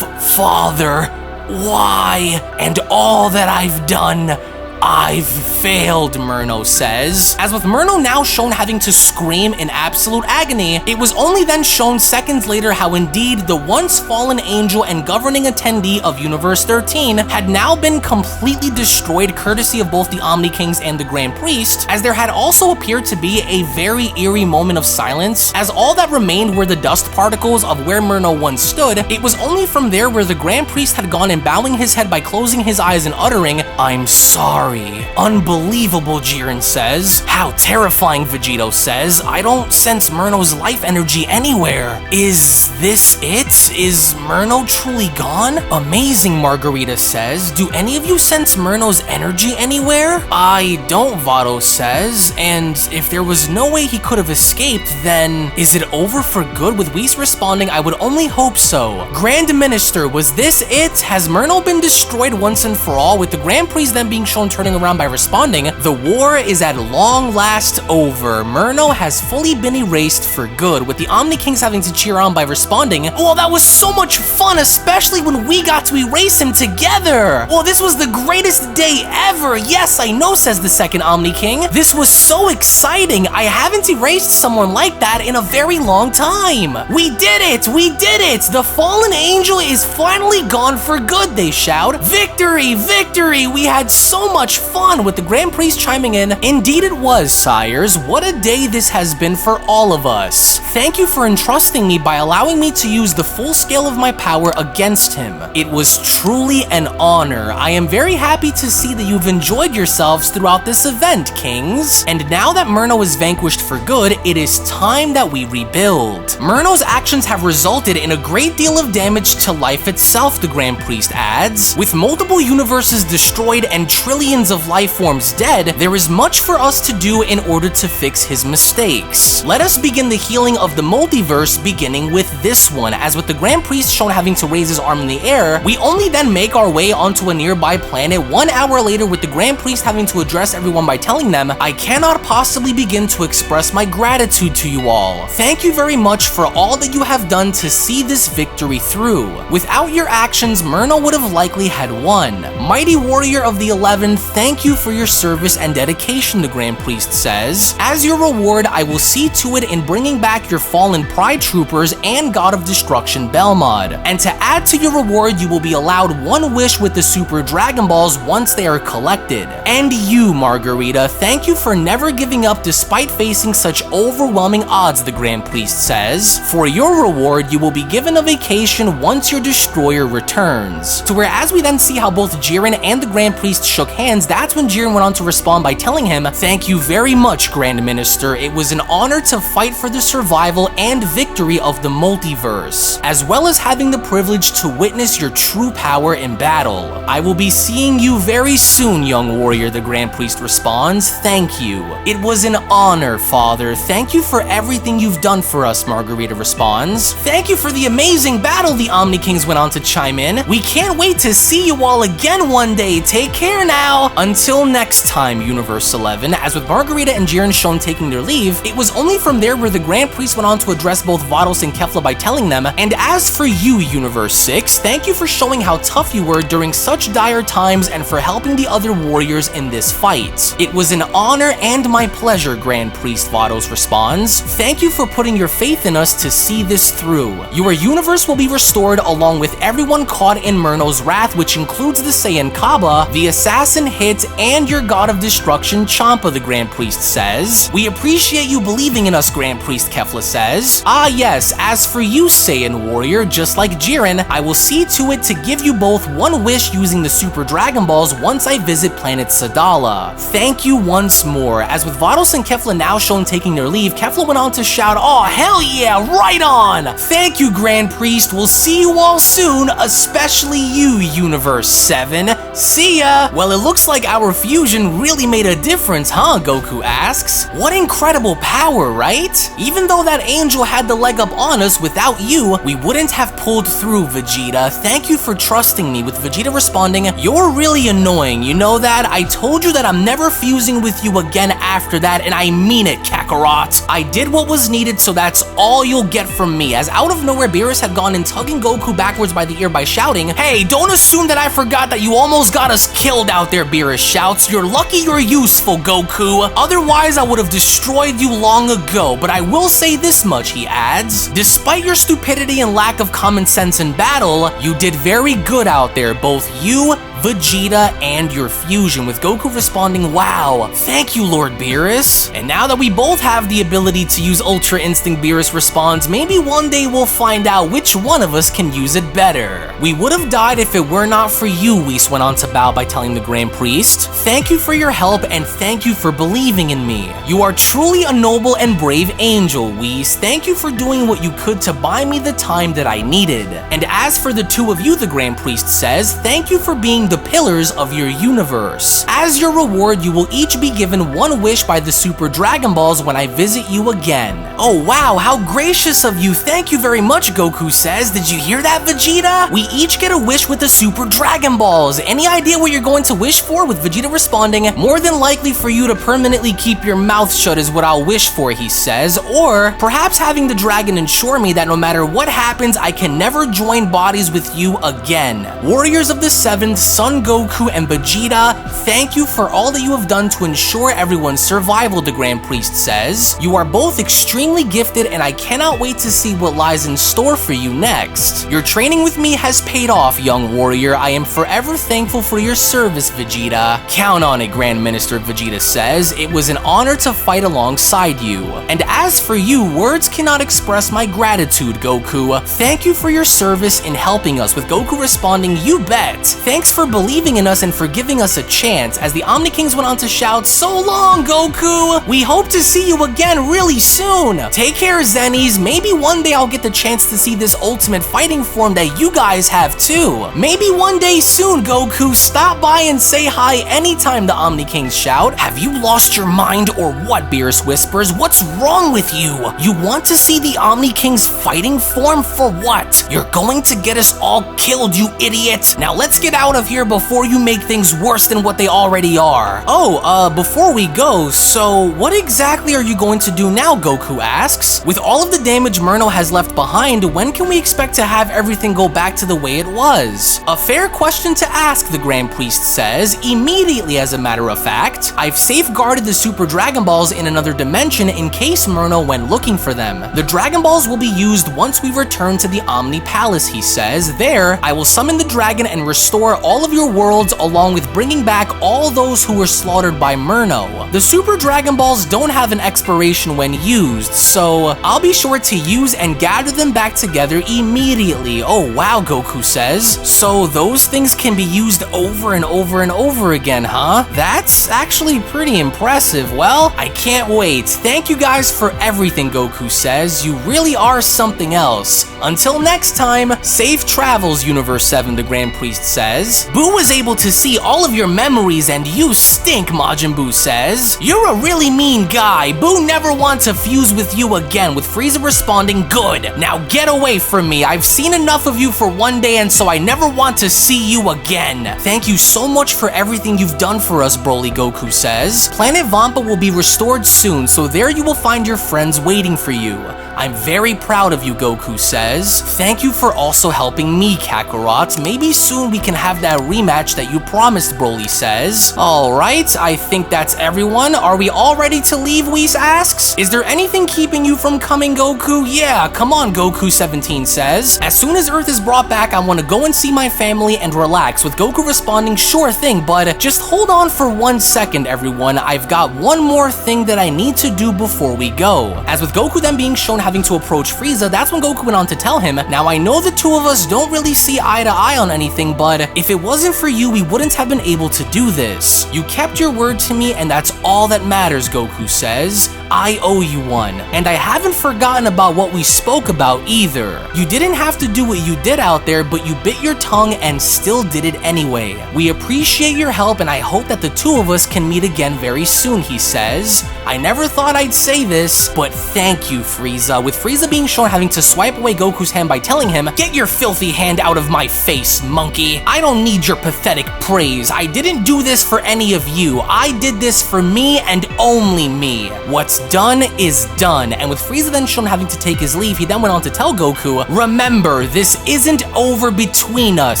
Father, why? And all that I've done, I've failed, Myrno says. As with Myrno now shown having to scream in absolute agony, it was only then shown seconds later how indeed the once fallen angel and governing attendee of Universe 13 had now been completely destroyed courtesy of both the Omni Kings and the Grand Priest, as there had also appeared to be a very eerie moment of silence, as all that remained were the dust particles of where Myrno once stood. It was only from there where the Grand Priest had gone and bowing his head by closing his eyes and uttering, I'm sorry. Unbelievable, Jiren says. How terrifying, Vegito says. I don't sense Myrno's life energy anywhere. Is this it? Is Myrno truly gone? Amazing, Margarita says. Do any of you sense Myrno's energy anywhere? I don't, Vado says. And if there was no way he could have escaped, then is it over for good? With Whis responding, I would only hope so. Grand Minister, was this it? Has Myrno been destroyed once and for all? With the Grand Priest then being shown turning around by responding, the war is at long last over. Myrno has fully been erased for good, with the Omni Kings having to cheer on by responding, well, that was so much fun, especially when we got to erase him together. Well, this was the greatest day ever. Yes, I know, says the second Omni King. This was so exciting. I haven't erased someone like that in a very long time. We did it! We did it! The fallen angel is finally gone for good, they shout. Victory! Victory! We had so much fun, with the Grand Priest chiming in, indeed it was, sires. What a day this has been for all of us. Thank you for entrusting me by allowing me to use the full scale of my power against him. It was truly an honor. I am very happy to see that you've enjoyed yourselves throughout this event, kings. And now that Myrno is vanquished for good, it is time that we rebuild. Myrno's actions have resulted in a great deal of damage to life itself, the Grand Priest adds. With multiple universes destroyed and trillions billions of life forms dead, there is much for us to do in order to fix his mistakes. Let us begin the healing of the multiverse, beginning with this one, as with the Grand Priest shown having to raise his arm in the air, we only then make our way onto a nearby planet 1 hour later with the Grand Priest having to address everyone by telling them, I cannot possibly begin to express my gratitude to you all. Thank you very much for all that you have done to see this victory through. Without your actions, Myrno would have likely had won. Mighty Warrior of the 11, thank you for your service and dedication, the Grand Priest says. As your reward, I will see to it in bringing back your fallen Pride Troopers and God of Destruction Belmod. And to add to your reward, you will be allowed one wish with the Super Dragon Balls once they are collected. And you, Margarita, thank you for never giving up despite facing such overwhelming odds, the Grand Priest says. For your reward, you will be given a vacation once your destroyer returns. To where as we then see how both Jiren and the Grand Priest shook hands, that's when Jiren went on to respond by telling him, thank you very much, Grand Minister. It was an honor to fight for the survival and victory of the multiverse, as well as having the privilege to witness your true power in battle. I will be seeing you very soon, young warrior, the Grand Priest responds. Thank you. It was an honor, Father. Thank you for everything you've done for us, Margarita responds. Thank you for the amazing battle, the Omni Kings went on to chime in. We can't wait to see you all again one day. Take care now. Until next time, Universe 11. As with Margarita and Jiren shown taking their leave, it was only from there where the Grand Priest went on to address both Vegitos and Kefla by telling them, and as for you, Universe 6, thank you for showing how tough you were during such dire times and for helping the other warriors in this fight. It was an honor and my pleasure, Grand Priest, Vegitos responds. Thank you for putting your faith in us to see this through. Your universe will be restored along with everyone caught in Myrno's wrath, which includes the Saiyan Kaba, the Assassin Hit, and your God of Destruction Champa, the Grand Priest says. We appreciate you believing in us, Grand Priest, Kefla says. Ah yes, as for you, Saiyan Warrior, just like Jiren, I will see to it to give you both one wish using the Super Dragon Balls once I visit planet Sadala. Thank you once more. As with Vegitos and Kefla now shown taking their leave, Kefla went on to shout, oh hell yeah, right on! Thank you, Grand Priest, we'll see you all soon, especially you, Universe 7. See ya! Well, it looks like our fusion really made a difference, huh? Goku asks. What incredible power, right? Even though that angel had the leg up on us, without you, we wouldn't have pulled through, Vegeta. Thank you for trusting me, with Vegeta responding, you're really annoying, you know that? I told you that I'm never fusing with you again after that, and I mean it, Kakarot. I did what was needed, so that's all you'll get from me. As out of nowhere, Beerus had gone and tugging Goku backwards by the ear by shouting, hey, don't assume that I forgot that you almost got us killed out there, Beerus shouts. You're lucky you're useful, Goku. Otherwise, I would have destroyed you long ago, but I will say this much, he adds. Despite your stupidity and lack of common sense in battle, you did very good out there, both you, Vegeta, and your fusion, with Goku responding, wow, thank you, Lord Beerus. And now that we both have the ability to use Ultra Instinct, Beerus responds, maybe one day we'll find out which one of us can use it better. We would have died if it were not for you, Whis went on to bow by telling the Grand Priest. Thank you for your help and thank you for believing in me. You are truly a noble and brave angel, Whis. Thank you for doing what you could to buy me the time that I needed. And as for the two of you, the Grand Priest says, thank you for being the pillars of your universe. As your reward, you will each be given one wish by the Super Dragon Balls when I visit you again. Oh wow, how gracious of you. Thank you very much, Goku says. Did you hear that, Vegeta? We each get a wish with the Super Dragon Balls. Any idea what you're going to wish for? With Vegeta responding, more than likely for you to permanently keep your mouth shut is what I'll wish for, he says. Or perhaps having the dragon ensure me that no matter what happens, I can never join bodies with you again. Warriors of the 7th, Son Goku and Vegeta, thank you for all that you have done to ensure everyone's survival, the Grand Priest says. You are both extremely gifted and I cannot wait to see what lies in store for you next. Your training with me has paid off, young warrior. I am forever thankful for your service, Vegeta. Count on it, Grand Minister, Vegeta says. It was an honor to fight alongside you. And as for you, words cannot express my gratitude, Goku. Thank you for your service in helping us, with Goku responding, you bet. Thanks for believing in us and for giving us a chance, as the Omni Kings went on to shout, "So long, Goku! We hope to see you again really soon! Take care, Zennies. Maybe one day I'll get the chance to see this ultimate fighting form that you guys have too. Maybe one day soon, Goku. Stop by and say hi anytime," the Omni Kings shout. "Have you lost your mind or what?" Beerus whispers. "What's wrong with you? You want to see the Omni Kings fighting form for what? You're going to get us all killed, you idiot! Now let's get out of here before you make things worse than what they already are." "Oh, before we go, so what exactly are you going to do now?" Goku asks. "With all of the damage Myrno has left behind, when can we expect to have everything go back to the way it was?" "A fair question to ask," the Grand Priest says. "Immediately, as a matter of fact. I've safeguarded the Super Dragon Balls in another dimension in case Myrno went looking for them. The Dragon Balls will be used once we return to the Omni Palace," he says. "There, I will summon the dragon and restore all of your worlds along with bringing back all those who were slaughtered by Myrno. The Super Dragon Balls don't have an expiration when used, so I'll be sure to use and gather them back together immediately." "Oh wow," Goku says. "So those things can be used over and over and over again, huh? That's actually pretty impressive. Well, I can't wait. Thank you guys for everything," Goku says. "You really are something else. Until next time, safe travels, Universe 7, the Grand Priest says. "Boo was able to see all of your memories and you stink," Majin Buu says. "You're a really mean guy. Boo never wants to fuse with you again," with Frieza responding, "Good. Now get away from me. I've seen enough of you for one day and so I never want to see you again." "Thank you so much for everything you've done for us, Broly," Goku says. "Planet Vampa will be restored soon, so there you will find your friends waiting for you. I'm very proud of you," Goku says. "Thank you for also helping me, Kakarot. Maybe soon we can have that rematch that you promised," Broly says. "Alright, I think that's everyone. Are we all ready to leave?" Whis asks. "Is there anything keeping you from coming, Goku?" "Yeah, come on," Goku 17 says. "As soon as Earth is brought back, I want to go and see my family and relax," with Goku responding, "Sure thing, but just hold on for 1 second, everyone. I've got one more thing that I need to do before we go." As with Goku then being shown having to approach Frieza, that's when Goku went on to tell him, "Now I know the two of us don't really see eye to eye on anything, but if it wasn't for you, we wouldn't have been able to do this. You kept your word to me and that's all that matters," Goku says. "I owe you one. And I haven't forgotten about what we spoke about either. You didn't have to do what you did out there, but you bit your tongue and still did it anyway. We appreciate your help and I hope that the two of us can meet again very soon," he says. "I never thought I'd say this, but thank you, Frieza," with Frieza being shown having to swipe away Goku's hand by telling him, "Get your filthy hand out of my face, monkey. I don't need your pathetic praise. I didn't do this for any of you. I did this for me and only me. What's done is done." And with Frieza then shown having to take his leave, he then went on to tell Goku, "Remember, this isn't over between us,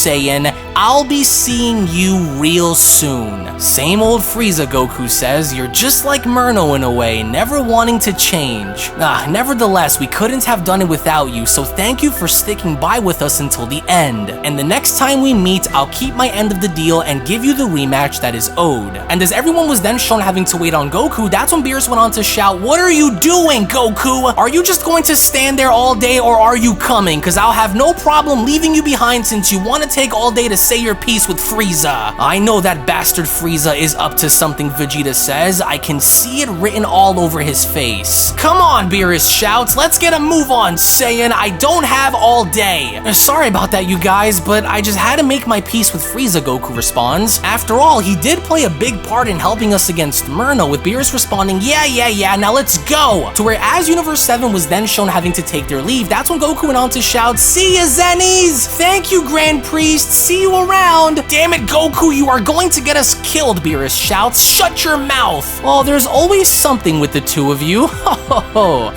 Saiyan. I'll be seeing you real soon." "Same old Frieza," Goku says. "You're just like Myrno in a way, never wanting to change. Nevertheless, we couldn't have done it without you, so thank you for sticking by with us until the end. And the next time we meet, I'll keep my end of the deal and give you the rematch that is owed." And as everyone was then shown having to wait on Goku, that's when Beerus went on to shout, "What are you doing, Goku? Are you just going to stand there all day or are you coming? Because I'll have no problem leaving you behind since you want to take all day to say your piece with Frieza." "I know that bastard Frieza is up to something," Vegeta says. "I can see it written all over his face." "Come on," Beerus shouts. "Let's get a move on, Saiyan. I don't have all day." "Sorry about that, you guys, but I just had to make my peace with Frieza," Goku responds. "After all, he did play a big part in helping us against Myrno," with Beerus responding, Yeah, now let's go." To where as Universe 7 was then shown having to take their leave, that's when Goku went on to shout, "See ya, Zennies! Thank you, Grand Priest. See you around." "Damn it, Goku, you are going to get us killed," Beerus shouts. "Shut your mouth." "Well, there's always something with the two of you."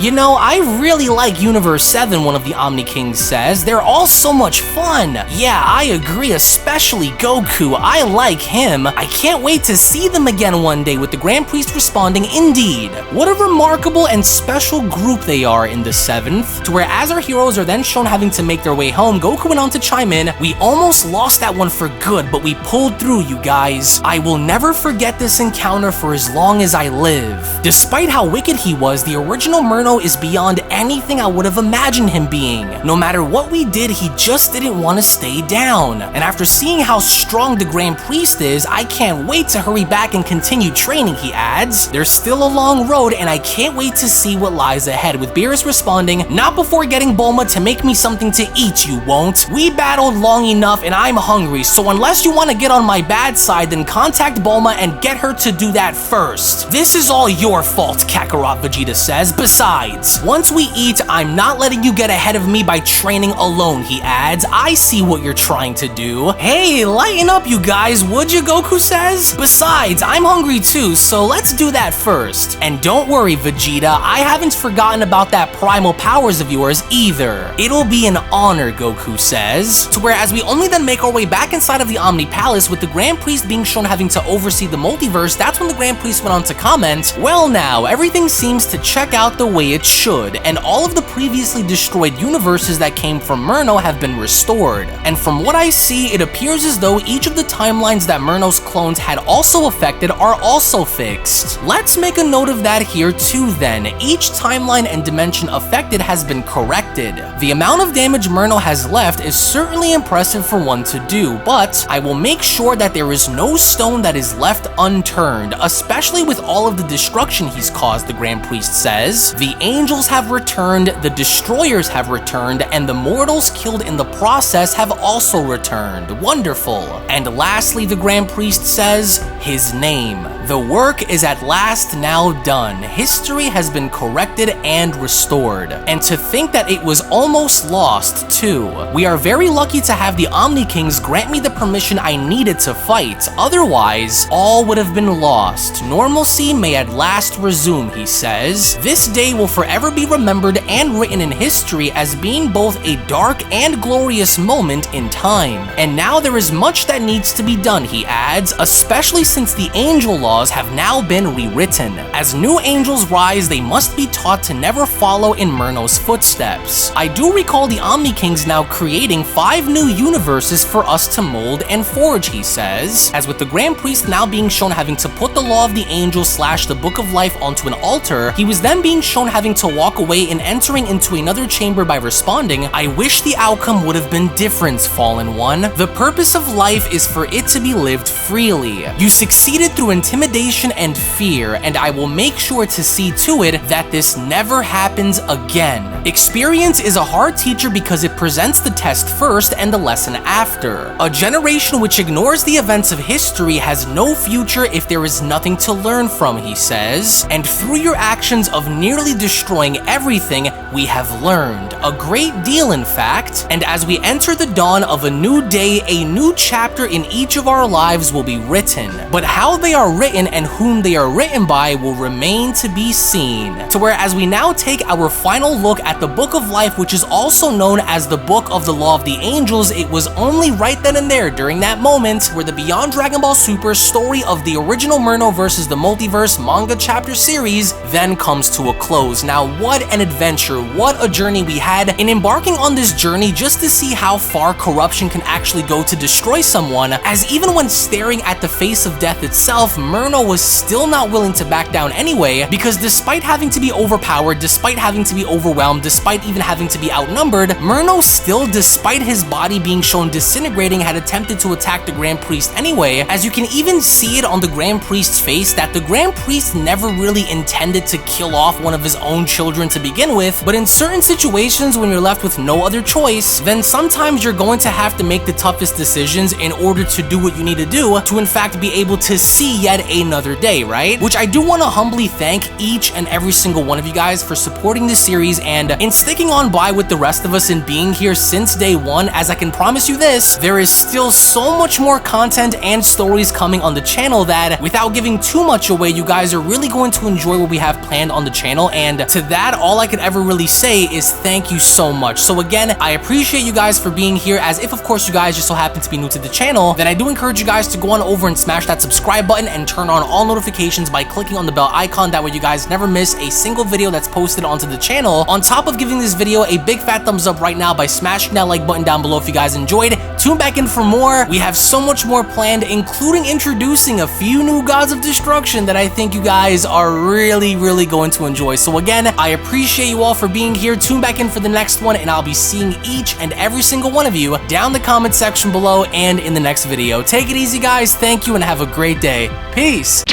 "You know, I really like Universe 7, one of the Omni Kings says. "They're all so much fun." "Yeah, I agree, especially Goku. I like him. I can't wait to see them again one day," with the Grand Priest responding, "Indeed. What a remarkable and special group they are in the 7th. To where as our heroes are then shown having to make their way home, Goku went on to chime in, "We almost lost that one for good, but we pulled through, you guys. I will never forget this encounter for as long as I live. Despite how wicked he was, the original Myrno is beyond anything I would have imagined him being. No matter what we did, he just didn't want to stay down. And after seeing how strong the Grand Priest is, I can't wait to hurry back and continue training, he adds. There's still a long road, and I can't wait to see what lies ahead, with Beerus responding, not before getting Bulma to make me something to eat, you won't. We battled long enough, and I'm hungry, so unless you want to get on my bad side, then contact Bulma and get her to do that first. This is all your fault, Kakarot, Vegeta says. Besides, once we eat, I'm not letting you get ahead of me by training alone, he adds. I see what you're trying to do. Hey, lighten up, you guys, would you, Goku says? Besides, I'm hungry too, so let's do that first. And don't worry, Vegeta, I haven't forgotten about that primal powers of yours either. It'll be an honor, Goku says. To whereas we only then make our way back inside of the Omni Palace, with the Grand Priest being shown having to oversee the multiverse, that's when the Grand Priest went on to comment, well now, everything seems to check out the way it should, and all of the previously destroyed universes that came from Myrno have been restored. And from what I see, it appears as though each of the timelines that Myrno's clones had also affected are also fixed. Let's make a note of that here too then. Each timeline and dimension affected has been corrected. The amount of damage Myrno has left is certainly impressive for one to do, but I will make sure that there is no stone that is left unturned, especially with all of the destruction he's caused, the Grand Priest says. The angels have returned, the destroyers have returned, and the mortals killed in the process have also returned. Wonderful. And lastly, the Grand Priest says, his name. The work is at last now done. History has been corrected and restored. And to think that it was almost lost, too. We are very lucky to have the Omni Kings grant me the permission I needed to fight. Otherwise, all would have been lost. Normalcy may at last resume, he says. This day will forever be remembered and written in history as being both a dark and glorious moment in time. And now there is much that needs to be done, he adds, especially since the angel laws have now been rewritten. As new angels rise, they must be taught to never follow in Myrno's footsteps. I do recall the Omni Kings now creating 5 new universes for us to mold and forge, he says. As with the Grand Priest now being shown having to put the Law of the Angels / the Book of Life onto an altar, he was then being shown having to walk away and entering into another chamber by responding, I wish the outcome would have been different, Fallen One. The purpose of life is for it to be lived freely. You succeeded through intimidation and fear, and I will make sure to see to it that this never happens again. Experience is a hard teacher because it presents the test first and the lesson after. A generation which ignores the events of history has no future if there is nothing to learn from, he says. And through your actions of nearly destroying everything, we have learned. A great deal, in fact. And as we enter the dawn of a new day, a new chapter in each of our lives will be written. But how they are written and whom they are written by will remain to be seen. To where as we now take our final look at the Book of Life, which is also known as the Book of the Law of the Angels, it was only right then and there during that moment where the Beyond Dragon Ball Super story of the original Myrno versus the Multiverse manga chapter series then comes to a close. Now what an adventure, what a journey we had in embarking on this journey just to see how far corruption can actually go to destroy someone, as even when staring at the face of death itself, Myrno was still not willing to back down anyway, because despite having to be overpowered, despite having to be overwhelmed, despite even having to be outnumbered, Myrno still, despite his body being shown disintegrating, had attempted to attack the Grand Priest anyway, as you can even see it on the Grand Priest's face that the Grand Priest never really intended to kill off one of his own children to begin with, but in certain situations when you're left with no other choice, then sometimes you're going to have to make the toughest decisions in order to do what you need to do to in fact be able to see yet another day, right? Which I do want to humbly thank each and every single one of you guys for supporting this series and in sticking on by with the rest of us and being here since day one, as I can promise you this, there is still so much more content and stories coming on the channel that, without giving too much away, you guys are really going to enjoy what we have planned on the channel, and to that, all I could ever really say is thank you so much. So again, I appreciate you guys for being here, as if of course you guys just so happen to be new to the channel, then I do encourage you guys to go on over and smash that subscribe button and turn on all notifications by clicking on the bell icon. That way you guys never miss a single video that's posted onto the channel. On top top of giving this video a big fat thumbs up right now by smashing that like button down below if you guys enjoyed. Tune back in for more. We have so much more planned, including introducing a few new gods of destruction that I think you guys are really going to enjoy. So again, I appreciate you all for being here. Tune back in for the next one, and I'll be seeing each and every single one of you down the comment section below and in the next video. Take it easy, guys. Thank you and have a great day. Peace.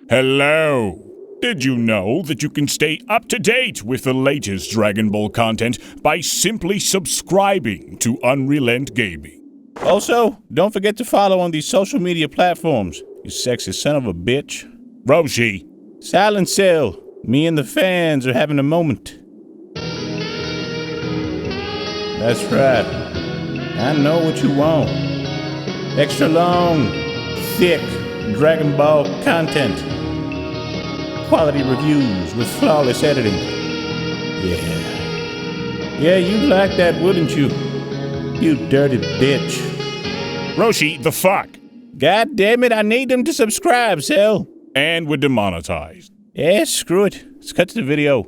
Hello. Did you know that you can stay up to date with the latest Dragon Ball content by simply subscribing to UnrealEntGaming? Also, don't forget to follow on these social media platforms, you sexy son of a bitch. Roshi. Silent Cell, me and the fans are having a moment. That's right. I know what you want. Extra long, thick Dragon Ball content. Quality reviews with flawless editing. Yeah, you'd like that, wouldn't you? You dirty bitch. Roshi, the fuck? God damn it, I need them to subscribe, Cell. And we're demonetized. Yeah, screw it. Let's cut to the video.